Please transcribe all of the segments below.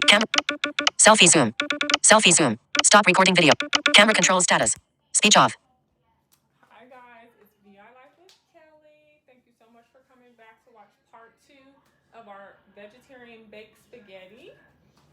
Camera. Selfie zoom. Selfie zoom. Stop recording video. Camera control status. Speech off. Hi guys, it's VI Life with Kelly. Thank you so much for coming back to watch part 2 of our vegetarian baked spaghetti.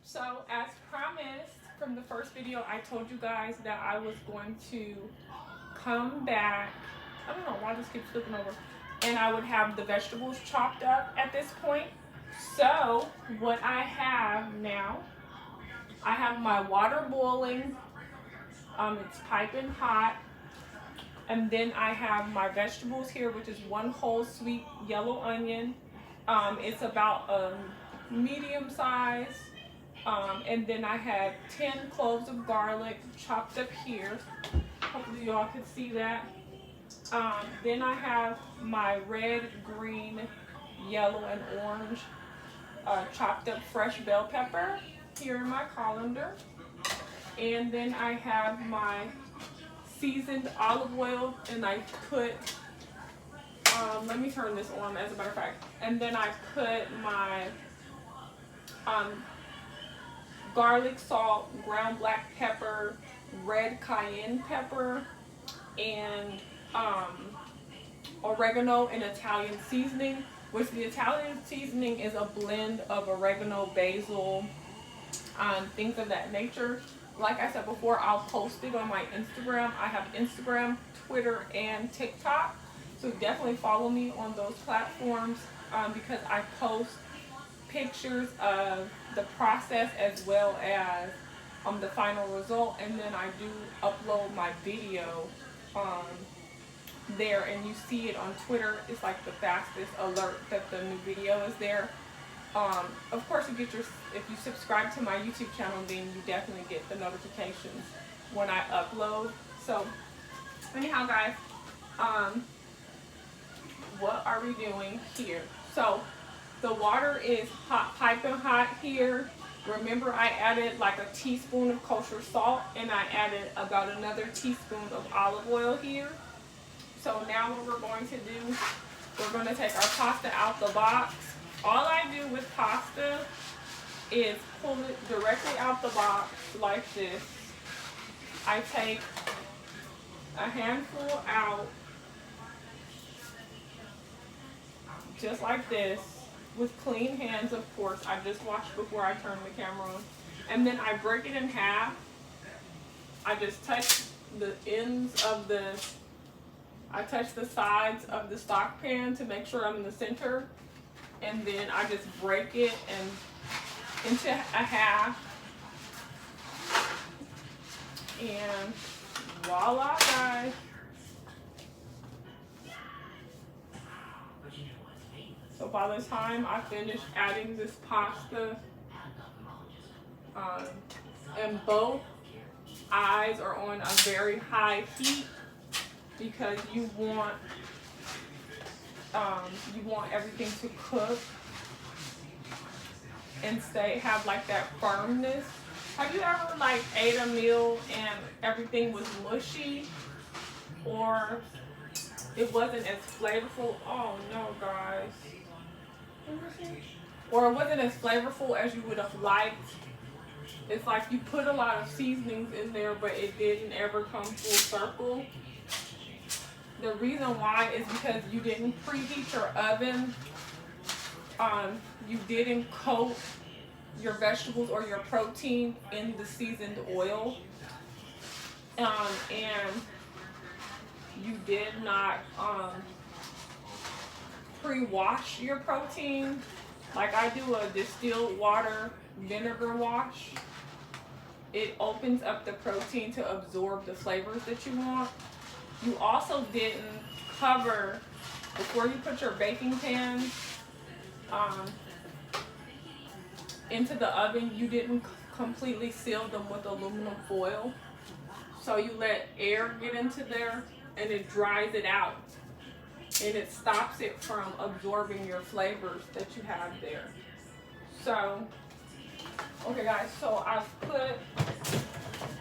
So as promised from the first video, I told you guys that I was going to come back. I don't know why this keeps flipping over. And I would have the vegetables chopped up at this point. So what I have now, I have my water boiling. It's piping hot. And then I have my vegetables here, which is one whole sweet yellow onion. It's about medium size. And then I have 10 cloves of garlic chopped up here. Hopefully y'all can see that. Then I have my red, green, yellow, and orange chopped up fresh bell pepper here in my colander. And then I have my seasoned olive oil, and I put, let me turn this on as a matter of fact. And then I put my garlic, salt, ground black pepper, red cayenne pepper, and oregano and Italian seasoning, which the Italian seasoning is a blend of oregano, basil, things of that nature. Like I said before, I'll post it on my Instagram. I have Instagram, Twitter, and TikTok. So definitely follow me on those platforms because I post pictures of the process as well as the final result. And then I do upload my video there, and you see it on Twitter. It's like the fastest alert that the new video is there. Of course, if you subscribe to my YouTube channel, then you definitely get the notifications when I upload. So anyhow, guys, what are we doing here? So the water is hot, piping hot here. Remember, I added like a teaspoon of kosher salt, and I added about another teaspoon of olive oil here. So now what we're going to do, we're going to take our pasta out the box. All I do with pasta is pull it directly out the box like this. I take a handful out, just like this, with clean hands, of course. I just washed before I turned the camera on. And then I break it in half. I just touch the ends of I touch the sides of the stock pan to make sure I'm in the center. And then I just break it into a half. And voila, guys. So by the time I finish adding this pasta, and both eyes are on a very high heat because you want everything to cook and have like that firmness. Have you ever like ate a meal and everything was mushy, or it wasn't as flavorful? Oh no, guys. Or it wasn't as flavorful as you would have liked. It's like you put a lot of seasonings in there, but it didn't ever come full circle. The reason why is because you didn't preheat your oven. You didn't coat your vegetables or your protein in the seasoned oil. And you did not pre-wash your protein. Like I do a distilled water vinegar wash. It opens up the protein to absorb the flavors that you want. You also didn't cover, before you put your baking pan into the oven, you didn't completely seal them with aluminum foil. So you let air get into there and it dries it out. And it stops it from absorbing your flavors that you have there. So, okay guys, so I've put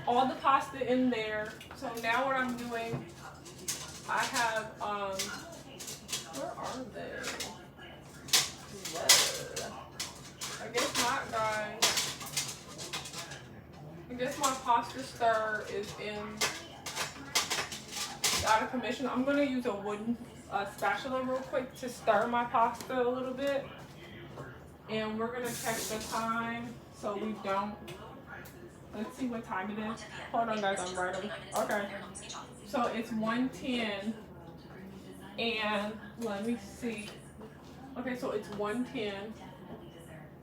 all the pasta in there. So now what I'm doing, I have, where are they? Whoa. I guess not, guys. This my pasta stir is out of commission. I'm gonna use a wooden spatula real quick to stir my pasta a little bit, and we're gonna check the time so we don't. Let's see what time it is. Hold on, guys. I'm right over. Okay. So it's 1:10, and let me see. Okay, so it's 1:10.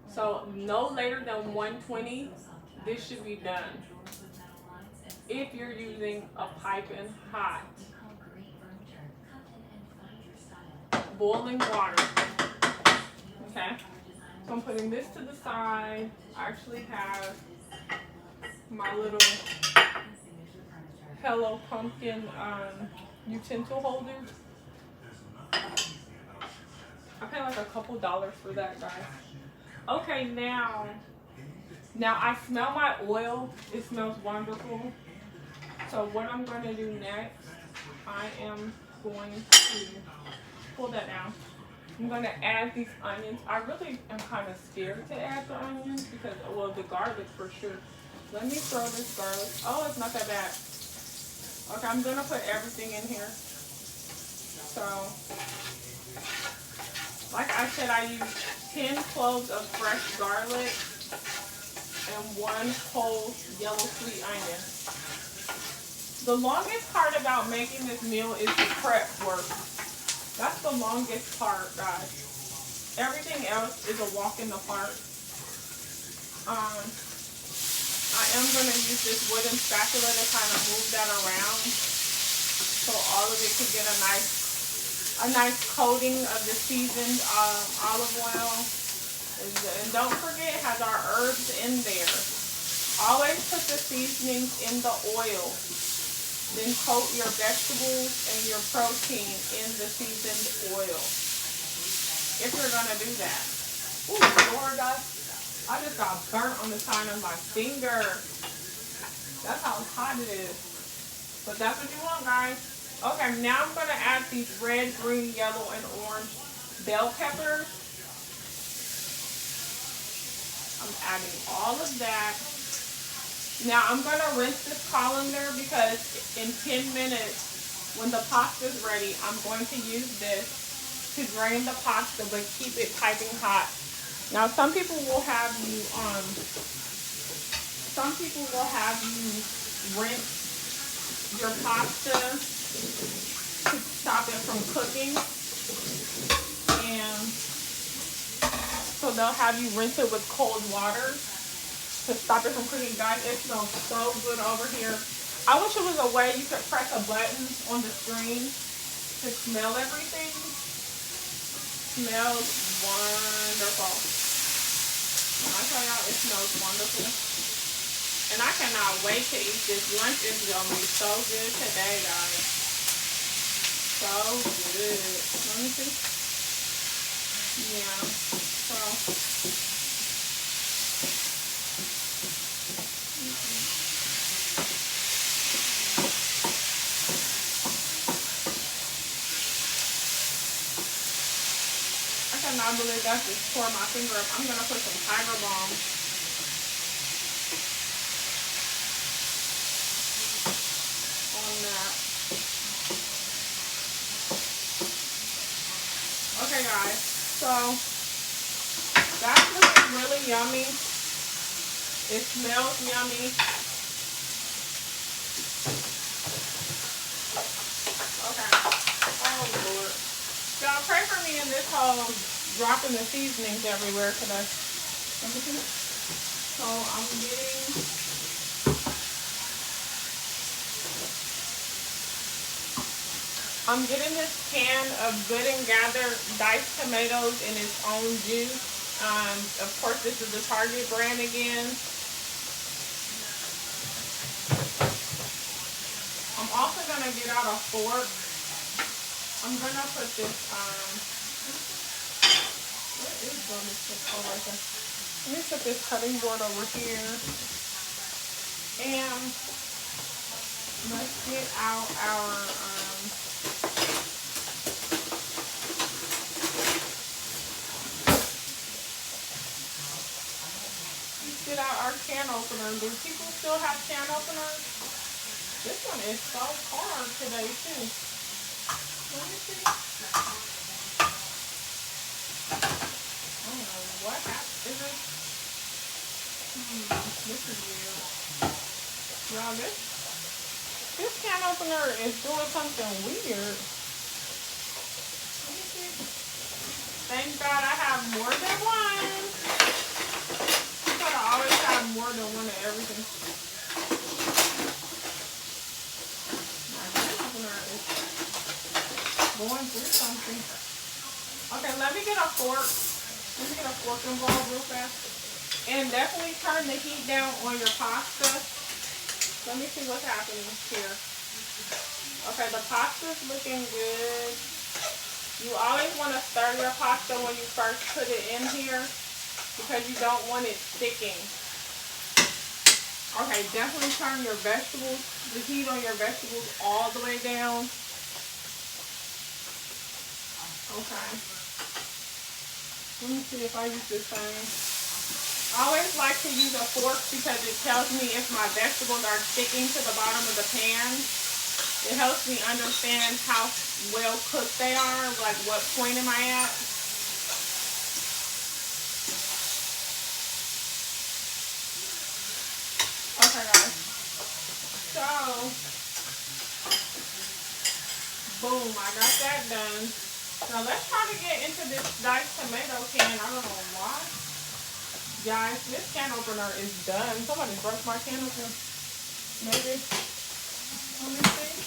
So no later than 1:20, this should be done. If you're using a piping hot boiling water. Okay. So I'm putting this to the side. I actually have my little Hello Pumpkin utensil holder. I paid like a couple dollars for that, guys. Okay, now I smell my oil. It smells wonderful. So what I'm going to do next, I am going to pull that down. I'm going to add these onions. I really am kind of scared to add the onions because, well, the garlic for sure. Let me throw this garlic. Oh, it's not that bad. Okay, I'm going to put everything in here. So, like I said, I use 10 cloves of fresh garlic and 1 whole yellow sweet onion. The longest part about making this meal is the prep work. That's the longest part, guys. Everything else is a walk in the park. I am going to use this wooden spatula to kind of move that around so all of it can get a nice coating of the seasoned olive oil. And don't forget, it has our herbs in there. Always put the seasonings in the oil. Then coat your vegetables and your protein in the seasoned oil. If you're going to do that. Ooh, Lord, I just got burnt on the side of my finger. That's how hot it is. But that's what you want, guys. Okay, now I'm going to add these red, green, yellow, and orange bell peppers. I'm adding all of that. Now I'm going to rinse this colander because in 10 minutes, when the pasta is ready, I'm going to use this to drain the pasta but keep it piping hot. Now some people will have you rinse your pasta to stop it from cooking, and so they'll have you rinse it with cold water to stop it from cooking. Guys, it smells so good over here. I wish it was a way you could press a button on the screen to smell everything. Smells wonderful. When I tell y'all, it smells wonderful. And I cannot wait to eat this. Lunch is going to be so good today, guys. So good. Let me see. Yeah. So... I believe that just tore my finger up. I'm going to put some Tiger Balm on that. Okay, guys. So, that's looking really yummy. It smells yummy. Okay. Oh, Lord. Y'all pray for me in this whole... dropping the seasonings everywhere today. So I'm getting this can of Good and Gather diced tomatoes in its own juice. Of course, this is the Target brand again. I'm also gonna get out a fork. I'm gonna put this let me put this cutting board over here, and let's get out our get out our can opener. Do people still have can openers? This one is so hard today too. Let me see. I don't know what happened. Is it? This is weird. Y'all, this can opener is doing something weird. Let me see. Thank God I have more than one. You gotta always have more than one of everything. My can opener is going through something. Okay, let me get a fork. Let me get a fork involved real fast. And definitely turn the heat down on your pasta. Let me see what's happening here. Okay, the pasta's looking good. You always want to stir your pasta when you first put it in here because you don't want it sticking. Okay, definitely turn your vegetables, the heat on your vegetables all the way down. Okay. Let me see if I use this thing. I always like to use a fork because it tells me if my vegetables are sticking to the bottom of the pan. It helps me understand how well cooked they are, like what point am I at. Okay guys, so boom, I got that done. Now let's try to get into this diced tomato can. I don't know why. Guys, this can opener is done. Somebody broke my can opener. Maybe. Let me see.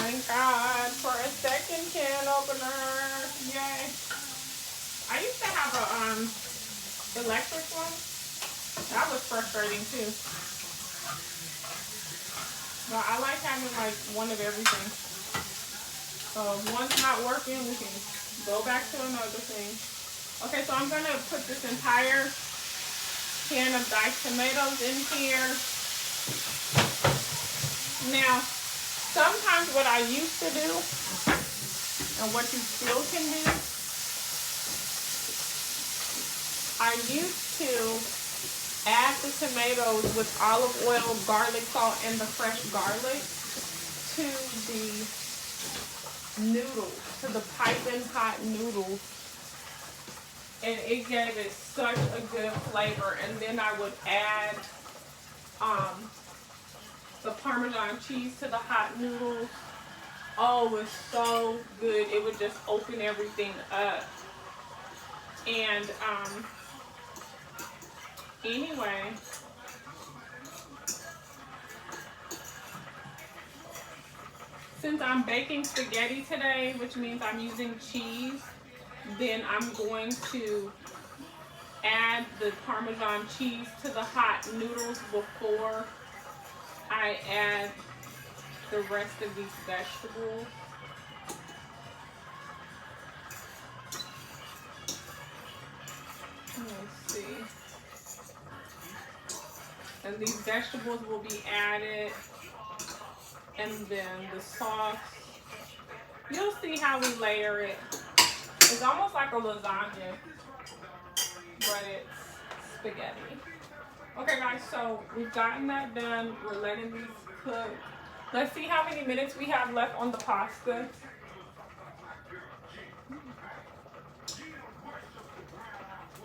Thank God for a second can opener. Yay. I used to have a electric one. That was frustrating too. But I like having like one of everything. So if one's not working, we can go back to another thing. Okay, so I'm gonna put this entire can of diced tomatoes in here. Now, sometimes what I used to do, and what you still can do, I used to add the tomatoes with olive oil, garlic salt, and the fresh garlic to the noodles, to the piping hot noodles, and it gave it such a good flavor. And then I would add the Parmesan cheese to the hot noodles. Oh, it was so good. It would just open everything up. And anyway, since I'm baking spaghetti today, which means I'm using cheese, then I'm going to add the Parmesan cheese to the hot noodles before I add the rest of these vegetables. Let's see. And these vegetables will be added. And then the sauce. You'll see how we layer it. It's almost like a lasagna, but it's spaghetti. Okay guys, so we've gotten that done. We're letting these cook. Let's see how many minutes we have left on the pasta.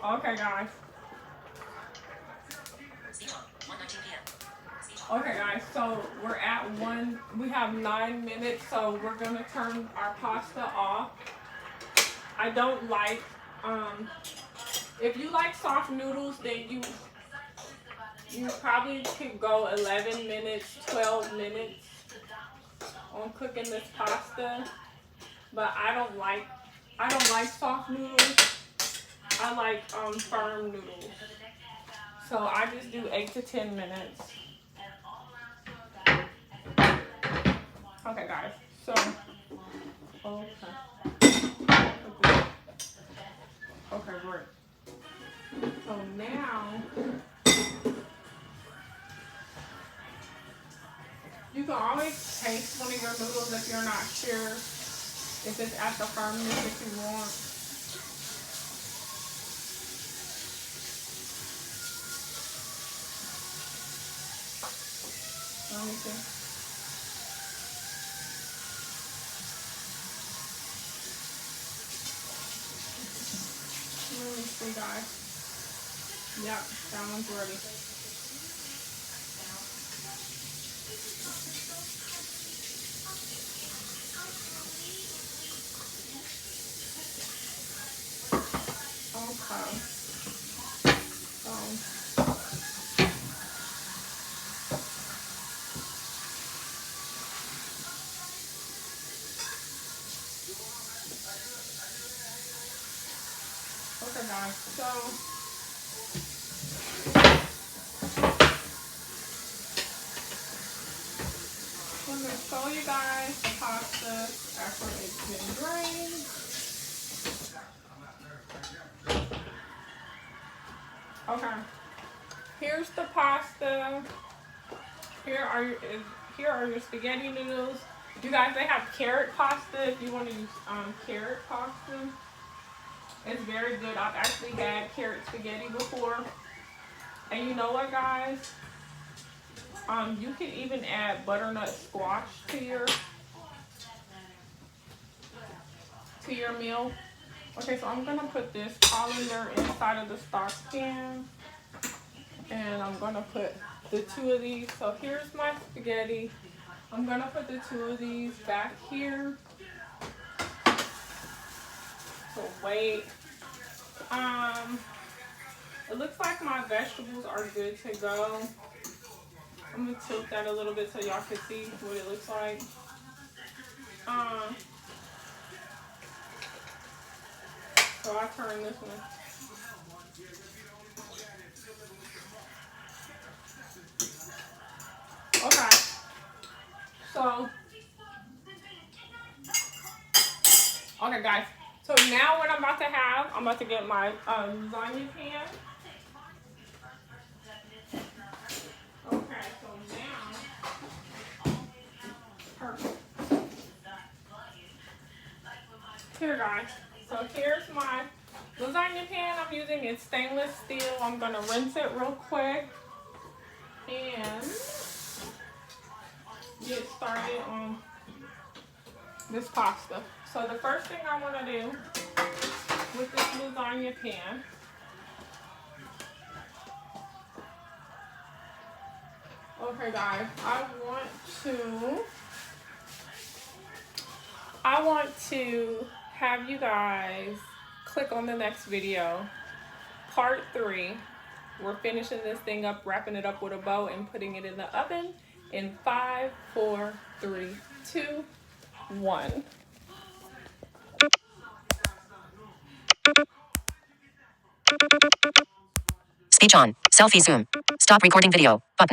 Okay guys. Okay guys, so we're at we have 9 minutes, so we're gonna turn our pasta off. I don't like, if you like soft noodles, then you probably could go 11 minutes, 12 minutes on cooking this pasta. But I don't like soft noodles. I like firm noodles. So I just do 8 to 10 minutes. Okay guys, so okay, great. So now you can always taste one of your noodles if you're not sure if it's at the firmness that you want. Let me see. Let me see, guys. Yep, that one's ready. Okay. Okay, guys. So I'm gonna show you guys the pasta after it's been drained. Okay. Here's the pasta. Here are your spaghetti noodles. You guys, they have carrot pasta if you want to use carrot pasta. It's very good. I've actually had carrot spaghetti before. And you know what, guys? You can even add butternut squash to your meal. Okay, so I'm gonna put this colander inside of the stock pan, and I'm gonna put the two of these. So here's my spaghetti. I'm gonna put the two of these back here. So wait. It looks like my vegetables are good to go. I'm gonna tilt that a little bit so y'all can see what it looks like. So I turn this one. Okay. So, okay, guys. So now what I'm about to have, I'm about to get my lasagna pan. Okay, so now, perfect. Here, guys. So here's my lasagna pan I'm using. It's stainless steel. I'm gonna rinse it real quick and get started on this pasta. So the first thing I want to do with this lasagna pan, okay guys, I want to have you guys click on the next video, part 3. We're finishing this thing up, wrapping it up with a bow and putting it in the oven in 5, 4, 3, 2, 1. Speech on. Selfie zoom. Stop recording video. Button.